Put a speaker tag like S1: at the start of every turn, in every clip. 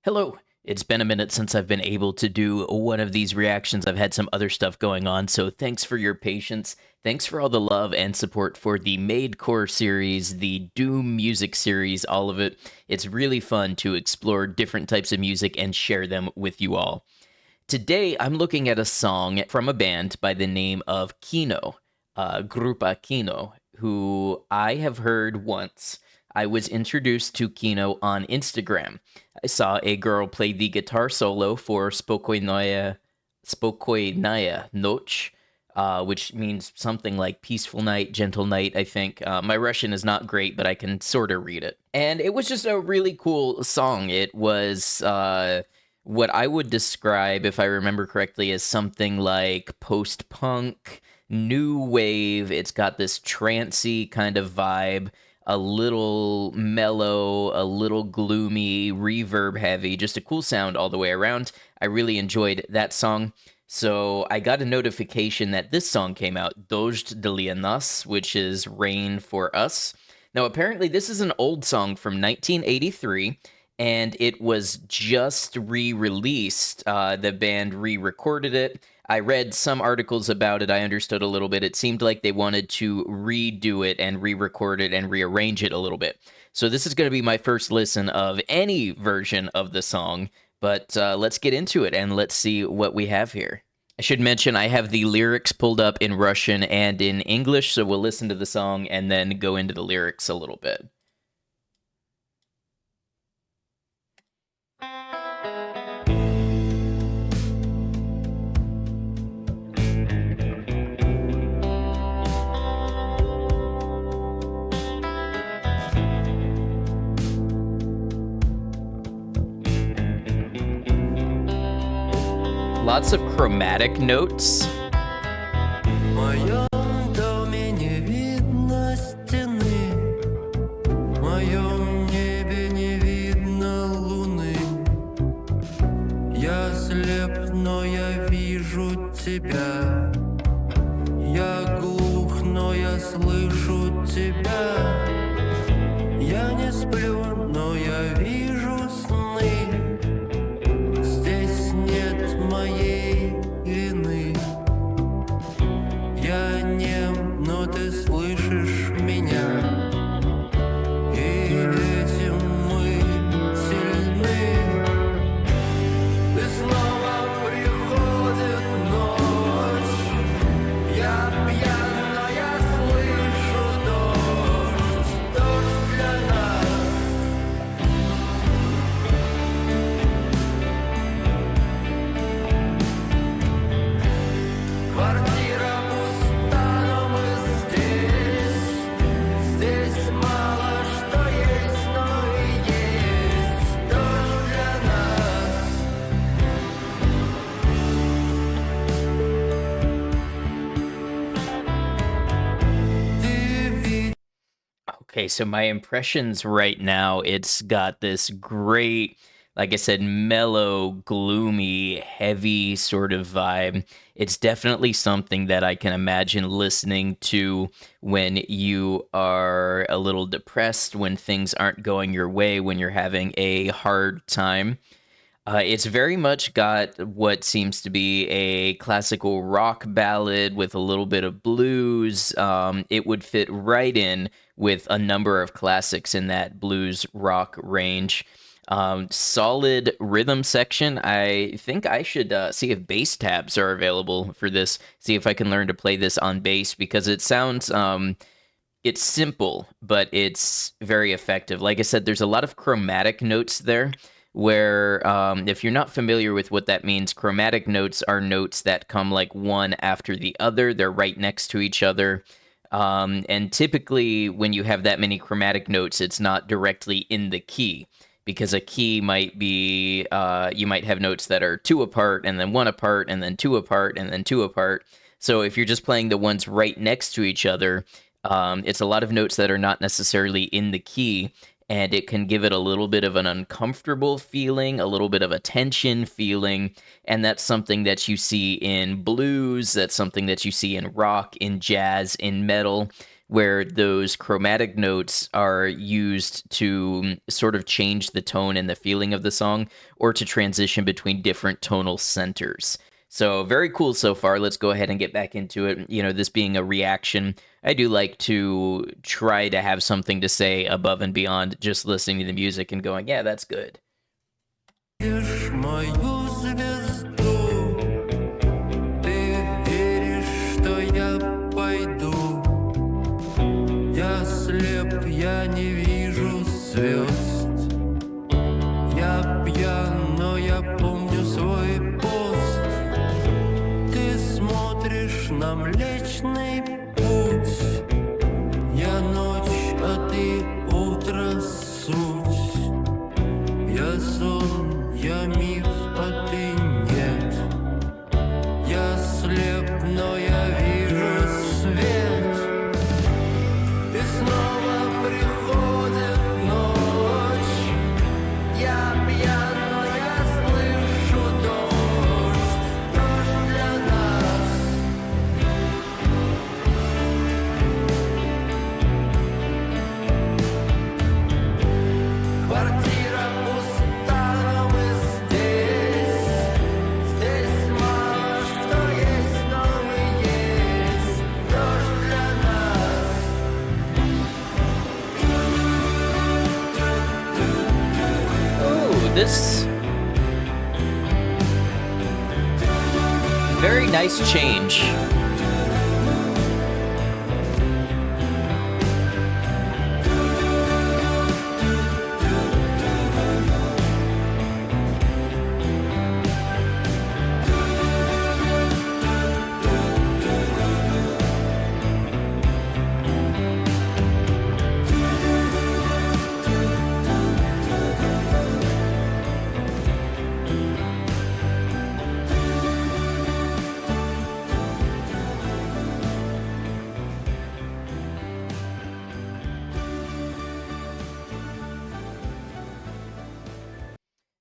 S1: Hello. It's been a minute since I've been able to do one of these reactions. I've had some other stuff going on, so thanks for your patience. Thanks for all the love and support for the Made Core series, the Doom music series, all of it. It's really fun to explore different types of music and share them with you all. Today, I'm looking at a song from a band by the name of Kino, Grupa Kino, who I have heard once. I was introduced to Kino on Instagram. I saw a girl play the guitar solo for Spokojnaya Noc, which means something like peaceful night, gentle night, I think. My Russian is not great, but I can sort of read it. And it was just a really cool song. It was what I would describe, if I remember correctly, as something like post punk, new wave. It's got this trancy kind of vibe, a little mellow, a little gloomy, reverb heavy, just a cool sound all the way around. I really enjoyed that song. So I got a notification that this song came out, "ДОЖДЬ ДЛЯ НАС," which is Rain for Us. Now, apparently, this is an old song from 1983, and it was just re-released. The band re-recorded it. I read some articles about it. I understood a little bit. It seemed like they wanted to redo it and re-record it and rearrange it a little bit. So this is going to be my first listen of any version of the song. But let's get into it and let's see what we have here. I should mention I have the lyrics pulled up in Russian and in English, so we'll listen to the song and then go into the lyrics a little bit. Lots of chromatic notes.
S2: В моем доме не видно стены, в моем небе не видно луны. Я слеп, но я вижу тебя. Я глух, но я слышу тебя. Я не сплю, но я вижу сны. Здесь нет моей вины. Я нем, но ты слышишь меня. И этим мы сильны. И снова приходит ночь. Я пьян, но я слышу дождь. Дождь для нас. Квартира пуста, но мы здесь. Здесь мало что есть, но и есть дождь для нас. Ты видишь.
S1: Okay, so my impressions right now, it's got this great, like I said, mellow, gloomy, heavy sort of vibe. It's definitely something that I can imagine listening to when you are a little depressed, when things aren't going your way, when you're having a hard time. It's very much got what seems to be a classical rock ballad with a little bit of blues. It would fit right in with a number of classics in that blues rock range. Solid rhythm section. I think I should see if bass tabs are available for this. See if I can learn to play this on bass because it sounds it's simple, but it's very effective. Like I said, there's a lot of chromatic notes there, where if you're not familiar with what that means, chromatic notes are notes that come like one after the other. They're right next to each other. And typically, when you have that many chromatic notes, it's not directly in the key because a key might be, you might have notes that are two apart and then one apart and then two apart and then two apart. So if you're just playing the ones right next to each other, it's a lot of notes that are not necessarily in the key, and it can give it a little bit of an uncomfortable feeling, a little bit of a tension feeling, and that's something that you see in blues, that's something that you see in rock, in jazz, in metal, where those chromatic notes are used to sort of change the tone and the feeling of the song, or to transition between different tonal centers. So very cool so far. Let's go ahead and get back into it. You know, this being a reaction, I do like to try to have something to say above and beyond just listening to the music and going, yeah, that's good.
S2: Ешь мою звезду, ты веришь, что я пойду. Я слеп, я не вижу звезд. Я пьян, но я помню свой пост. Ты смотришь на Млечный Путь. Я ночь, а ты утро суть. Я сон, я миф, а ты нет. Я слеп, но я вижу свет. И снова приходит ночь. Я пьян, но я слышу дождь. Дождь для нас. Квартира пуста, но мы здесь. Здесь мало что есть, но мы есть. Дождь для нас.
S1: Oh, this very nice change.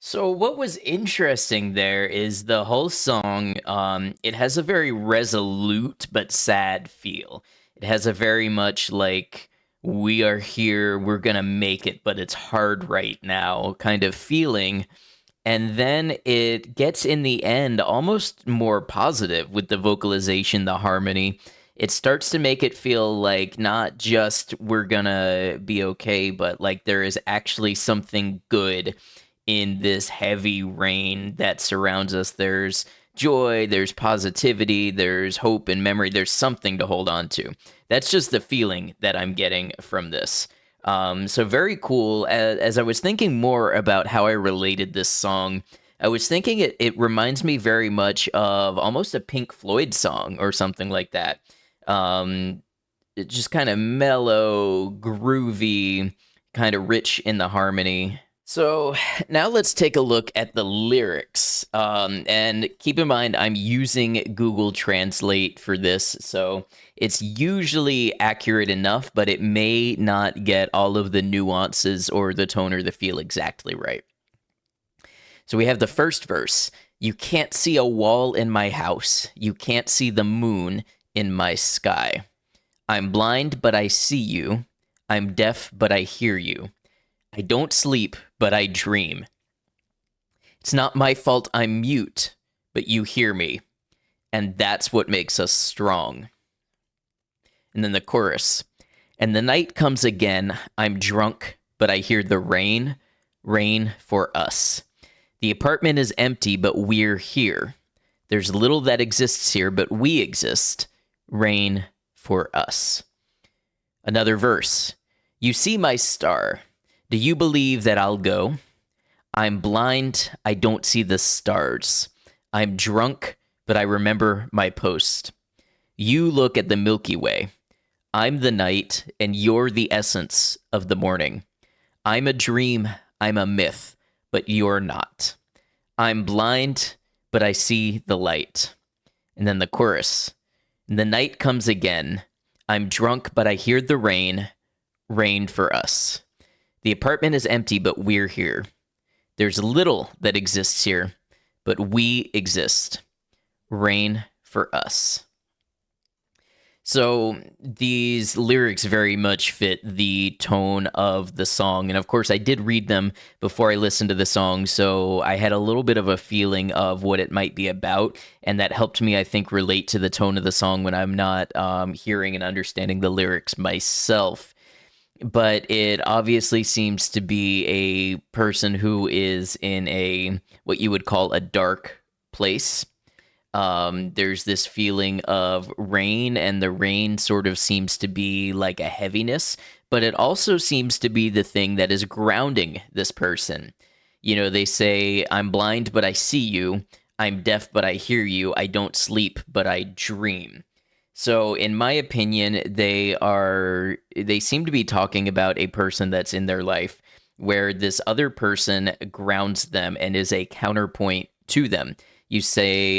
S1: So what was interesting there is the whole song, it has a very resolute but sad feel. It has a very much like, we are here, we're gonna make it, but it's hard right now kind of feeling. And then it gets in the end almost more positive with the vocalization, the harmony. It starts to make it feel like not just we're gonna be okay, but like there is actually something good in this heavy rain that surrounds us. There's joy, there's positivity, there's hope and memory, there's something to hold on to. That's just the feeling that I'm getting from this. So very cool. As I was thinking more about how I related this song, I was thinking it reminds me very much of almost a Pink Floyd song or something like that. It just kind of mellow, groovy, kind of rich in the harmony. So now let's take a look at the lyrics. And keep in mind, I'm using Google Translate for this, so it's usually accurate enough, but it may not get all of the nuances or the tone or the feel exactly right. So we have the first verse. You can't see a wall in my house. You can't see the moon in my sky. I'm blind, but I see you. I'm deaf, but I hear you. I don't sleep, but I dream. It's not my fault I'm mute, but you hear me. And that's what makes us strong. And then the chorus. And the night comes again. I'm drunk, but I hear the rain. Rain for us. The apartment is empty, but we're here. There's little that exists here, but we exist. Rain for us. Another verse. You see my star. Do you believe that I'll go? I'm blind, I don't see the stars. I'm drunk, but I remember my post. You look at the Milky Way. I'm the night, and you're the essence of the morning. I'm a dream, I'm a myth, but you're not. I'm blind, but I see the light. And then the chorus. The night comes again. I'm drunk, but I hear the rain. Rain for us. The apartment is empty, but we're here. There's little that exists here, but we exist. Rain for us. So these lyrics very much fit the tone of the song. And of course, I did read them before I listened to the song. So I had a little bit of a feeling of what it might be about. And that helped me, I think, relate to the tone of the song when I'm not hearing and understanding the lyrics myself. But it obviously seems to be a person who is in a what you would call a dark place. There's this feeling of rain, and the rain sort of seems to be like a heaviness, but it also seems to be the thing that is grounding this person. You know, they say, I'm blind, but I see you. I'm deaf, but I hear you. I don't sleep, but I dream. So, in my opinion, they seem to be talking about a person that's in their life where this other person grounds them and is a counterpoint to them. You say,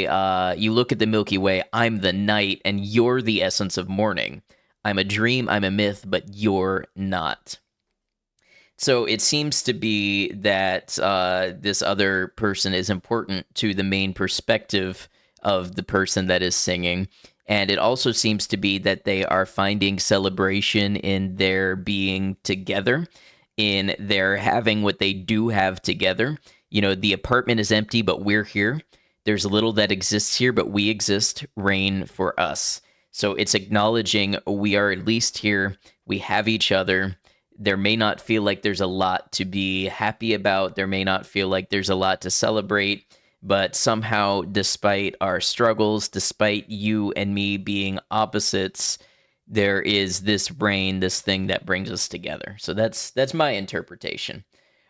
S1: you look at the Milky Way, I'm the night, and you're the essence of morning. I'm a dream, I'm a myth, but you're not. So it seems to be that this other person is important to the main perspective of the person that is singing. And it also seems to be that they are finding celebration in their being together, in their having what they do have together. You know, the apartment is empty, but we're here. There's little that exists here, but we exist. Reign for us. So it's acknowledging we are at least here. We have each other. There may not feel like there's a lot to be happy about. There may not feel like there's a lot to celebrate. But somehow, despite our struggles, despite you and me being opposites, there is this reign, this thing that brings us together. So that's my interpretation.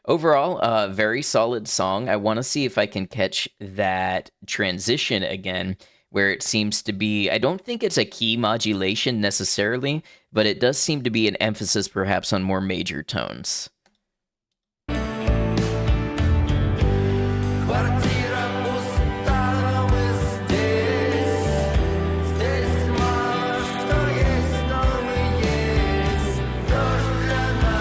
S1: Overall, a very solid song. I want to see if I can catch that transition again, where it seems to be. I don't think it's a key modulation necessarily, but it does seem to be an emphasis perhaps on more major tones.
S2: Квартира пуста, но мы здесь. Здесь мало что есть, но мы есть. Дождь для нас.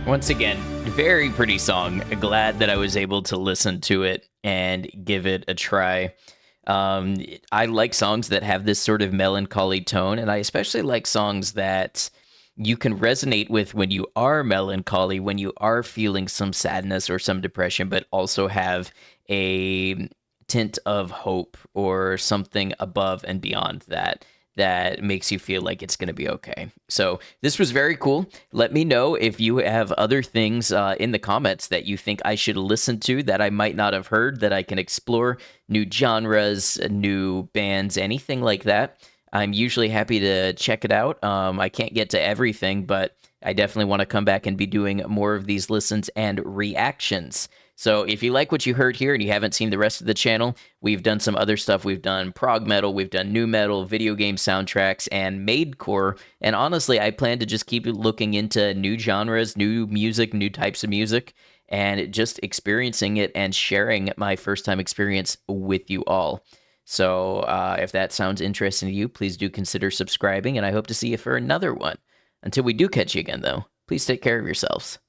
S1: Once again, very pretty song. Glad that I was able to listen to it and give it a try. I like songs that have this sort of melancholy tone, and I especially like songs that you can resonate with when you are melancholy, when you are feeling some sadness or some depression, but also have a tint of hope or something above and beyond that that makes you feel like it's going to be okay. So this was very cool. Let me know if you have other things in the comments that you think I should listen to that I might not have heard, that I can explore, new genres, new bands, anything like that. I'm usually happy to check it out. I can't get to everything, but I definitely want to come back and be doing more of these listens and reactions. So if you like what you heard here and you haven't seen the rest of the channel, we've done some other stuff. We've done prog metal, we've done new metal, video game soundtracks, and madecore. And honestly, I plan to just keep looking into new genres, new music, new types of music, and just experiencing it and sharing my first time experience with you all. So if that sounds interesting to you, please do consider subscribing, and I hope to see you for another one. Until we do catch you again, though, please take care of yourselves.